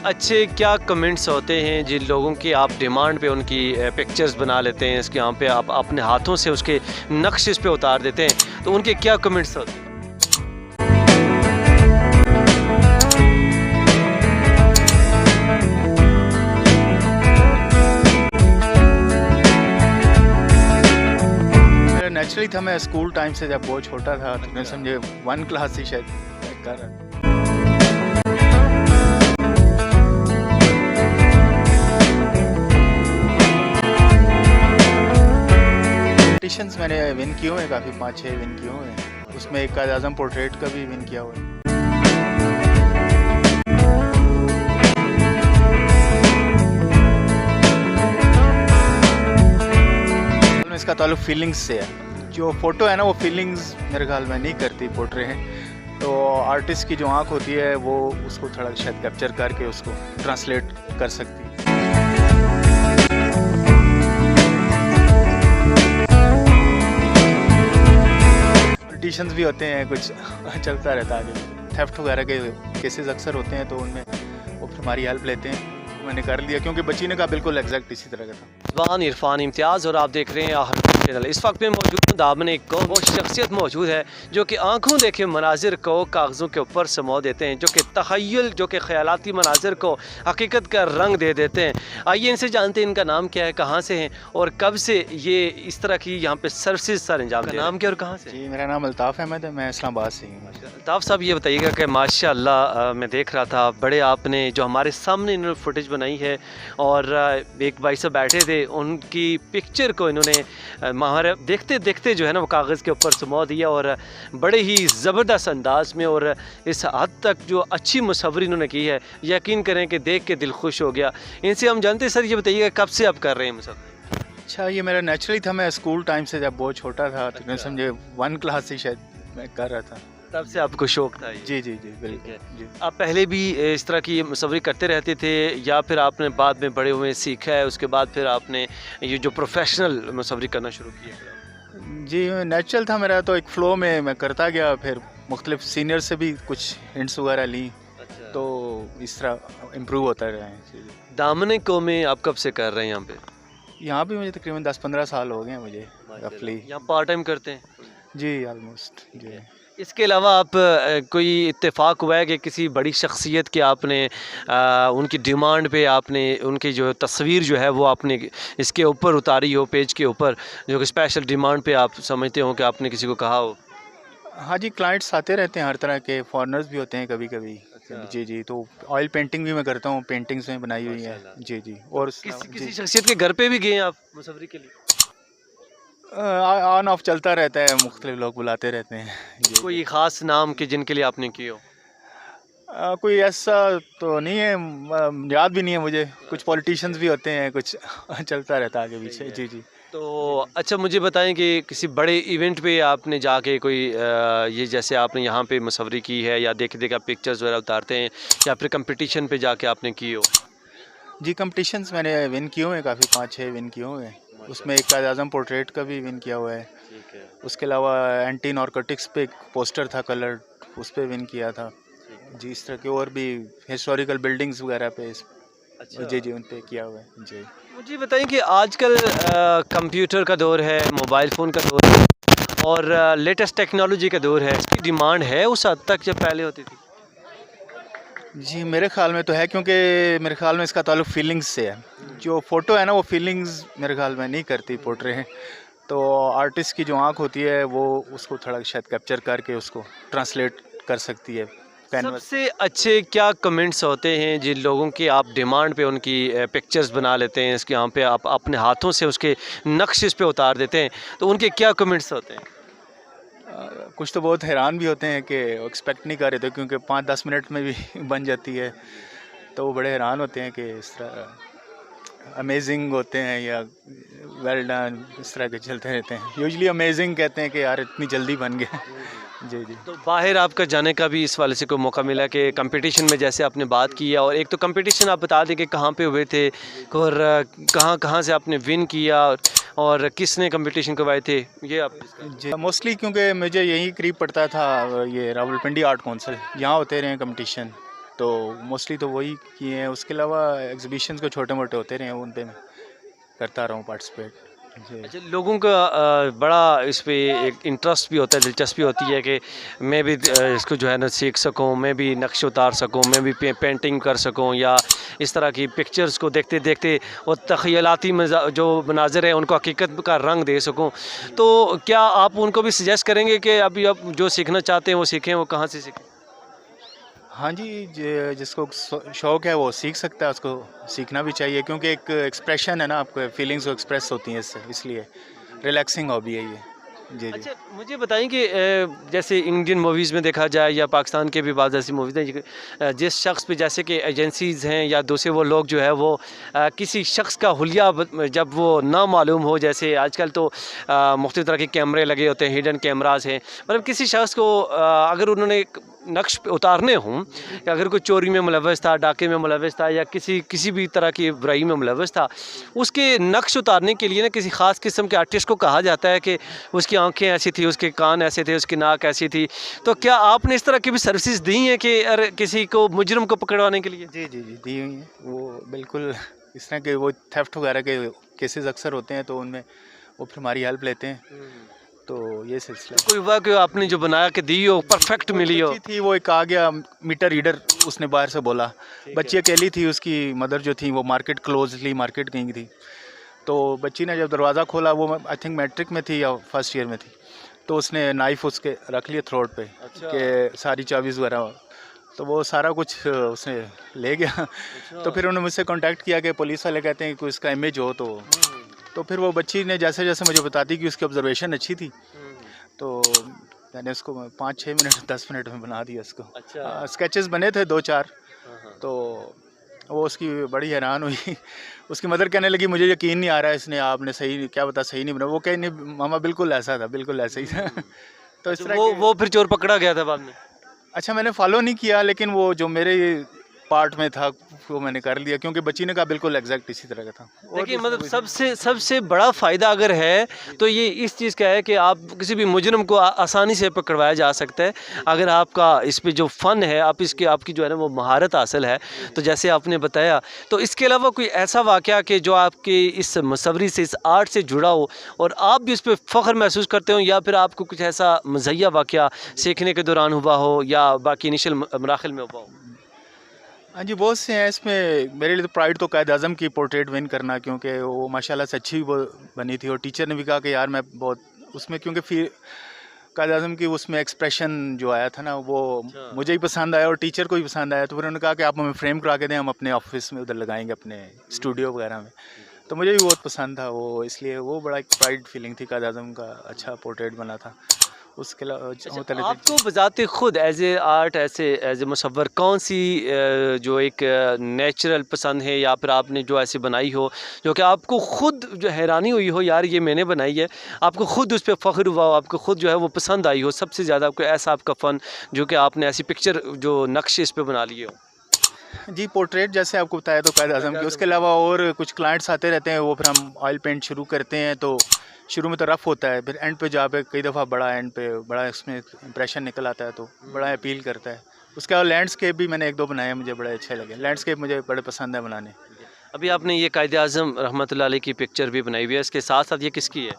अच्छे क्या कमेंट्स होते हैं जिन लोगों की आप डिमांड पे उनकी पिक्चर्स बना लेते हैं, इसके यहाँ पे आप अपने हाथों से उसके नक्श इस पे उतार देते हैं, तो उनके क्या कमेंट्स होते हैं? नेचुरली था। मैं स्कूल टाइम से जब बहुत छोटा था तो मैं समझे 1 क्लास से शायद कर रहा था। कॉम्पिटिशन्स मैंने विन किए हुए हैं, काफ़ी 5-6 विन किए हुए हैं। उसमें एक कायद आज़म पोर्ट्रेट का भी विन किया हुआ है। इसका ताल्लुक फीलिंग्स से है। जो फ़ोटो है ना वो फीलिंग्स मेरे ख्याल में नहीं करती पोर्ट्रे हैं, तो आर्टिस्ट की जो आँख होती है वो उसको थोड़ा शायद कैप्चर करके उसको ट्रांसलेट कर सकती है। पॉलिटिशियंस भी होते हैं, कुछ चलता रहता है आगे। थेफ्ट वगैरह के केसेस अक्सर होते हैं तो उनमें वो फिर हमारी हेल्प लेते हैं। मैंने कर लिया क्योंकि बच्ची ने कहा बिल्कुल एग्जैक्ट इसी तरह का था। जवान इरफान इम्तियाज़ और आप देख रहे हैं आहर चैनल। इस वक्त में मौजूद हूँ दामन एक वो शख्सियत मौजूद है जो कि आंखों देखे मनाजिर को कागज़ों के ऊपर समो देते हैं, जो कि तख़य्युल, जो कि ख़यालाती मनाजिर को हकीकत का रंग दे देते हैं। आइए इनसे जानते हैं इनका नाम क्या है, कहाँ से हैं और कब से ये इस तरह की यहाँ पे सर्विसेज सर अंजाम दे रहे हैं। नाम क्या और कहाँ से? जी, मेरा नाम अल्ताफ़ अहमद है, मैं इस्लामाबाद से हूँ। अल्ताफ़ साहब, ये बताइएगा कि माशाअल्लाह मैं देख रहा था बड़े आपने जो हमारे सामने इन्होंने फुटेज बनाई है और एक भाई साहब बैठे थे, उनकी पिक्चर को इन्होंने हमारे देखते देखते जो है ना वो कागज़ के ऊपर समो दिया और बड़े ही ज़बरदस्त अंदाज में और इस हद तक जो अच्छी मुसव्वरी इन्होंने की है, यकीन करें कि देख के दिल खुश हो गया। इनसे हम जानते हैं सर, ये बताइएगा कब से आप कर रहे हैं मुसव्वरी? अच्छा, ये मेरा नेचुरली था। मैं स्कूल टाइम से जब बहुत छोटा था तो मैं समझे 1 क्लास से शायद मैं कर रहा था। तब से आपको शौक था ये? जी जी जी, बिल्कुल जी। आप पहले भी इस तरह की मुसव्वरी करते रहते थे या फिर आपने बाद में बड़े हुए सीखा है, उसके बाद फिर आपने ये जो प्रोफेशनल मुसव्वरी करना शुरू किया? जी, नेचुरल था मेरा, तो एक फ़्लो में मैं करता गया। फिर मुख्तलिफ सीनियर से भी कुछ हिंट्स वगैरह ली। अच्छा। तो इस तरह इम्प्रूव होता रहा है। दामन को में आप कब से कर रहे हैं यहाँ पे? यहाँ भी मुझे तकरीबन 10-15 साल हो गए हैं मुझे रफली। यहाँ पार्ट टाइम करते हैं? जी, ऑलमोस्ट जी। इसके अलावा आप कोई इत्तेफाक हुआ है कि किसी बड़ी शख्सियत के आपने उनकी डिमांड पे आपने उनकी जो तस्वीर जो है वो आपने इसके ऊपर उतारी हो, पेज के ऊपर, जो कि स्पेशल डिमांड पे आप समझते हो कि आपने किसी को कहा हो? हाँ जी, क्लाइंट्स आते रहते हैं हर तरह के, फॉरेनर्स भी होते हैं कभी कभी। अच्छा। जी जी, तो ऑयल पेंटिंग भी मैं करता हूँ, पेंटिंग्स में बनाई हुई है। जी जी। और किसी शख्सियत के घर पे भी गए हैं आप मुसव्वरी के लिए? ऑन ऑफ चलता रहता है, मुख्तलिफ लोग बुलाते रहते हैं। जी। कोई ख़ास नाम के जिनके लिए आपने किए हो? कोई ऐसा तो नहीं है, याद भी नहीं है मुझे। कुछ पॉलिटिशियंस भी होते हैं, कुछ चलता रहता है आगे पीछे। जी जी। तो अच्छा, मुझे बताएं कि किसी बड़े इवेंट पे आपने जाके कोई ये जैसे आपने यहाँ पे मुसव्वरी की है या देख देख आप पिक्चर्स वगैरह उतारते हैं या फिर कंपटीशन पे जाके आपने की हो? जी, कॉम्पिटिशन्स मैंने विन किए हुए हैं, काफ़ी 5-6 विन किए हुए हैं। उसमें एक कायद आज़म पोर्ट्रेट का भी विन किया हुआ है। ठीक है। उसके अलावा एंटी नारकोटिक्स पे एक पोस्टर था कलर्ड, उस पे विन किया था। जी, इस तरह के और भी हिस्टोरिकल बिल्डिंग्स वगैरह पे अच्छा। जी जी, उन पे किया हुआ है। जी। मुझे बताएं कि आजकल कंप्यूटर का दौर है, मोबाइल फ़ोन का दौर है और लेटेस्ट टेक्नोलॉजी का दौर है, इसकी डिमांड है उस हद तक जब पहले होती थी? जी, मेरे ख़्याल में तो है, क्योंकि मेरे ख़्याल में इसका ताल्लुक फीलिंग्स से है। जो फ़ोटो है ना वो फीलिंग्स मेरे ख़्याल में नहीं करती पोर्ट्रे हैं, तो आर्टिस्ट की जो आँख होती है वो उसको थोड़ा शायद कैप्चर करके उसको ट्रांसलेट कर सकती है कैनवस। सबसे अच्छे क्या कमेंट्स होते हैं जिन लोगों की आप डिमांड पे उनकी पिक्चर्स बना लेते हैं, इसके यहाँ पे आप अपने हाथों से उसके नक्श इस पे उतार देते हैं, तो उनके क्या कमेंट्स होते हैं? कुछ तो बहुत हैरान भी होते हैं कि एक्सपेक्ट नहीं कर रहे थे, क्योंकि 5-10 मिनट में भी बन जाती है। तो वो बड़े हैरान होते हैं कि इस तरह अमेजिंग होते हैं या वेल डन, इस तरह के चलते रहते हैं। यूजुअली अमेजिंग कहते हैं कि यार इतनी जल्दी बन गया। जी जी। तो बाहर आपका जाने का भी इस वाले से कोई मौका मिला कि कंपटीशन में, जैसे आपने बात की है, और एक तो कंपटीशन आप बता दें कि कहाँ पे हुए थे और कहाँ कहाँ से आपने विन किया और किसने कंपटीशन करवाए थे, ये आप? जी, मोस्टली क्योंकि मुझे यहीं करीब पड़ता था, ये रावलपिंडी आर्ट काउंसिल, यहाँ होते रहे कंपटीशन। तो मोस्टली तो वही किए हैं। उसके अलावा एग्जीबिशंस को छोटे मोटे होते रहे हैं, उन पे मैं करता रहा हूँ पार्टिसिपेट जी। अच्छा, लोगों का बड़ा इस पे एक इंटरेस्ट भी होता है, दिलचस्पी होती है कि मैं भी इसको जो है ना सीख सकूं, मैं भी नक्श उतार सकूं, मैं भी पेंटिंग कर सकूं, या इस तरह की पिक्चर्स को देखते देखते और तख़यलाती जो मनाज़र हैं उनको हकीकत का रंग दे सकूं। तो क्या आप उनको भी सजेस्ट करेंगे कि अभी आप जो सीखना चाहते हैं वो सीखें, वो कहाँ से सीखें? हाँ जी, जिसको शौक़ है वो सीख सकता है, उसको सीखना भी चाहिए, क्योंकि एक एक्सप्रेशन है ना, आपको फीलिंग्स को एक्सप्रेस होती हैं इससे, इसलिए रिलैक्सिंग हॉबी है ये। जी, जी। अच्छा, मुझे बताएं कि जैसे इंडियन मूवीज़ में देखा जाए या पाकिस्तान के भी बाज़ ऐसी मूवीज़ हैं जिस शख्स पे जैसे कि एजेंसीज़ हैं या दूसरे वो लोग जो है वो किसी शख्स का हुलिया जब वो ना मालूम हो, जैसे आजकल तो मुख्तलिफ़ तरह के कैमरे लगे होते हैं, हिडन कैमरास हैं, मतलब किसी शख्स को अगर उन्होंने नक्श पे उतारने हों कि अगर कोई चोरी में मुलव्वस था, डाके में मुलव्वस था, या किसी भी तरह की बुराई में मुलव्वस था, उसके नक्श उतारने के लिए ना किसी ख़ास किस्म के आर्टिस्ट को कहा जाता है कि उसकी आंखें ऐसी थी, उसके कान ऐसे थे, उसकी नाक ऐसी थी। तो क्या आपने इस तरह की भी सर्विसेज दी हैं कि अरे किसी को मुजरिम को पकड़वाने के लिए? जी, जी, जी, दी हुई हैं। वो बिल्कुल इस तरह के वो थेफ्ट वगैरह के केसेस अक्सर होते हैं, तो उनमें वो फिर हमारी हेल्प लेते हैं। तो ये सिलसिला कोई हुआ कि आपने जो बना के दी हो परफेक्ट वो एक मिली हो? बच्ची थी, वो एक आ गया मीटर रीडर, उसने बाहर से बोला। बच्ची अकेली थी, उसकी मदर जो थी वो क्लोजली मार्केट गई थी। तो बच्ची ने जब दरवाज़ा खोला, वो आई थिंक मैट्रिक में थी या फर्स्ट ईयर में थी, तो उसने नाइफ़ उसके रख लिया थ्रोट पे अच्छा। कि सारी चाबीज़ वगैरह, तो वो सारा कुछ उसने ले गया। तो फिर उन्होंने मुझसे कांटेक्ट किया कि पुलिस वाले कहते हैं कि कोई इसका इमेज हो, तो फिर वो बच्ची ने जैसे जैसे मुझे बताती कि उसकी ऑब्जर्वेशन अच्छी थी, तो मैंने उसको 5-6 मिनट 10 मिनट में बना दिया उसको। अच्छा। स्केचेस बने थे 2-4, हाँ, हाँ। तो वो उसकी बड़ी हैरान हुई। उसकी मदर कहने लगी मुझे यकीन नहीं आ रहा है, इसने आपने सही क्या पता सही नहीं बना। वो कहे नहीं मामा बिल्कुल ऐसा था, बिल्कुल ऐसा ही था। तो इस अच्छा, तरह वो के वो फिर चोर पकड़ा गया था बाद में? अच्छा, मैंने फॉलो नहीं किया, लेकिन वो जो मेरे पार्ट में था वो मैंने कर लिया, क्योंकि बच्ची ने कहा बिल्कुल एग्जैक्ट इसी तरह का था। और देखिए, भी मतलब उसमें सबसे सबसे बड़ा फ़ायदा अगर है तो ये इस चीज़ का है कि आप किसी भी मुजरिम को आसानी से पकड़वाया जा सकता है, अगर आपका इस पे जो फ़न है, आप इसकी आपकी जो है ना वो महारत हासिल है। तो जैसे आपने बताया, तो इसके अलावा कोई ऐसा वाक़या कि जो आपके इस मुसव्वरी से, इस आर्ट से जुड़ा हो और आप भी उस पे फ़ख्र महसूस करते हो, या फिर आपको कुछ ऐसा मज़हिया वाक़या सीखने के दौरान हुआ हो या बाकी इनिशियल मराहिल में हुआ हो? हाँ जी, बहुत से हैं इसमें। मेरे लिए तो प्राइड तो कायद आज़म की पोर्ट्रेट विन करना, क्योंकि वो माशाल्लाह से अच्छी वो बनी थी, और टीचर ने भी कहा कि यार मैं बहुत उसमें, क्योंकि फिर कायद आज़म की उसमें एक्सप्रेशन जो आया था ना, वो अच्छा। मुझे ही पसंद आया और टीचर को भी पसंद आया। तो फिर उन्होंने कहा कि आप हमें फ्रेम करा के दें, हम अपने ऑफिस में उधर लगाएंगे, अपने स्टूडियो वगैरह में। तो मुझे भी बहुत पसंद था वो, इसलिए वो बड़ा एक प्राइड फीलिंग थी, कायद आज़म का अच्छा पोर्ट्रेट बना था। उसके अलावा अच्छा, होता आपको बज़ाते खुद एज़ ए आर्ट, ऐसे एज़ ए मुसव्वर कौन सी जो एक नेचुरल पसंद है, या फिर आपने जो ऐसी बनाई हो जो कि आपको खुद जो हैरानी हुई हो, यार ये मैंने बनाई है, आपको खुद उस पे फ़ख्र हुआ हो, आपको खुद जो है वो पसंद आई हो सबसे ज़्यादा, आपको ऐसा आपका फ़न जो कि आपने ऐसी पिक्चर जो नक्शे इस पे बना लिए हो? जी, पोर्ट्रेट जैसे आपको बताया तो कायद आज़म की। उसके अलावा और कुछ क्लाइंट्स आते रहते हैं, वो फिर हम ऑयल पेंट शुरू करते हैं, तो शुरू में तो रफ़ होता है, फिर एंड पे जहाँ पे कई दफ़ा बड़ा एंड पे बड़ा इसमें इंप्रेशन निकल आता है, तो बड़ा अपील करता है। उसके अलावा लैंडस्केप भी मैंने 1-2 बनाए हैं, मुझे बड़े अच्छे लगे। लैंडस्केप मुझे बड़े पसंद है बनाने। अभी आपने ये कायद आज़म रहमतुल्लाह अलैह की पिक्चर भी बनाई हुई है, इसके साथ साथ ये किसकी है?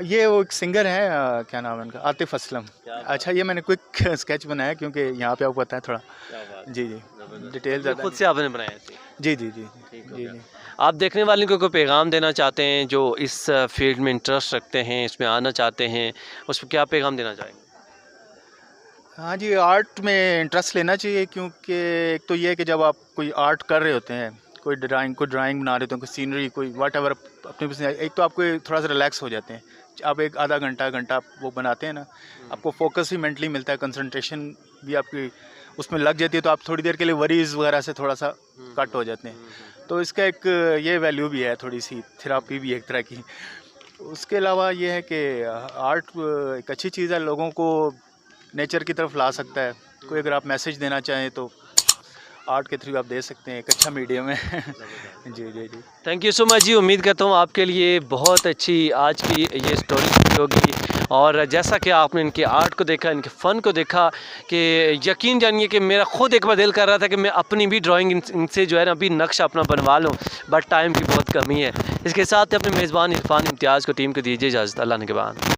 ये वो एक सिंगर हैं, क्या नाम है उनका, आतिफ़ असलम। क्या बात अच्छा, ये मैंने क्विक स्केच बनाया, क्योंकि यहाँ पे आपको पता है थोड़ा। क्या बात जी, जी, ज़बरदस्त। डिटेल ये ज़्यादा खुद नहीं। से आपने बनाया है? जी, जी, जी, ठीक जी, हो जी, गया। जी। आप देखने वालों को कोई पैगाम देना चाहते हैं जो इस फील्ड में इंटरेस्ट रखते हैं, इसमें आना चाहते हैं, उसको क्या पैगाम देना चाहेंगे? हाँ जी, आर्ट में इंटरेस्ट लेना चाहिए, क्योंकि एक तो ये है कि जब आप कोई आर्ट कर रहे होते हैं, कोई ड्राइंग बना रहे होते हैं, कोई सीनरी, कोई व्हाटएवर अपनी पसंद, एक तो आपको थोड़ा सा रिलैक्स हो जाते हैं। आप एक आधा घंटा घंटा आप वो बनाते हैं ना, आपको फोकस भी मेंटली मिलता है, कंसंट्रेशन भी आपकी उसमें लग जाती है, तो आप थोड़ी देर के लिए वरीज वगैरह से थोड़ा सा कट हो जाते हैं। तो इसका एक ये वैल्यू भी है, थोड़ी सी थेरापी भी है एक तरह की। उसके अलावा ये है कि आर्ट एक अच्छी चीज़ है, लोगों को नेचर की तरफ ला सकता है। कोई अगर आप मैसेज देना चाहें तो आर्ट के थ्रू आप दे सकते हैं, एक अच्छा मीडियम है। जी, जी, जी। थैंक यू सो मच जी, उम्मीद करता हूँ आपके लिए बहुत अच्छी आज की ये स्टोरी होगी और जैसा कि आपने इनके आर्ट को देखा, इनके फ़न को देखा, कि यकीन जानिए कि मेरा ख़ुद एक बार दिल कर रहा था कि मैं अपनी भी ड्राइंग इनसे जो है ना अभी नक्शा अपना बनवा लूँ, बट टाइम की बहुत कमी है। इसके साथ ही अपने मेज़बान इरफान इम्तियाज़ को, टीम को दीजिए इजाज़त। अल्लाह ने के बाद।